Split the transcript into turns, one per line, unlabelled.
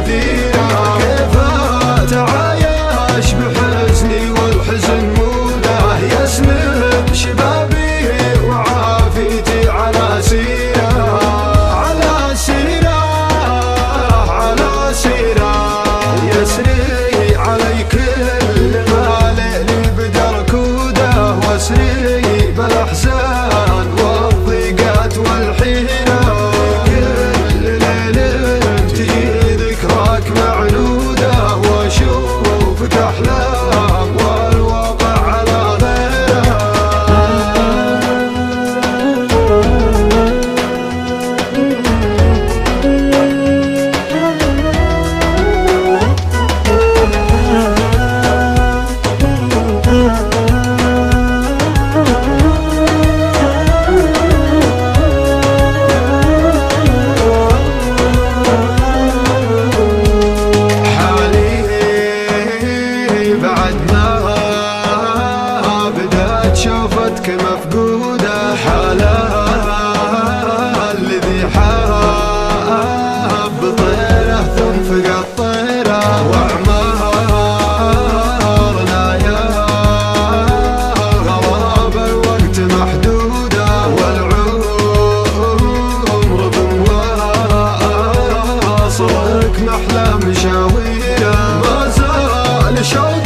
ناديرة. كيف أتعايش بحزني والحزن موده، يسلب شبابي وعافيتي على سيرة، على سيرة، على سيرة. يسري علي كل ما ليلي بدا ركوده، واسري بالاحزان والضيقات والحيرة. كل ليل تجي ذكراك معلوده، واشوفك احلام والواقع على غيره. بعد ما بدأت شوفتك مفقودة، حالها الذي حاب طيره ثم فقد طيره. وأعمارنا يا غراب الوقت محدودة، والعمر بمواصلك محلى مشاويره. ما زال شوق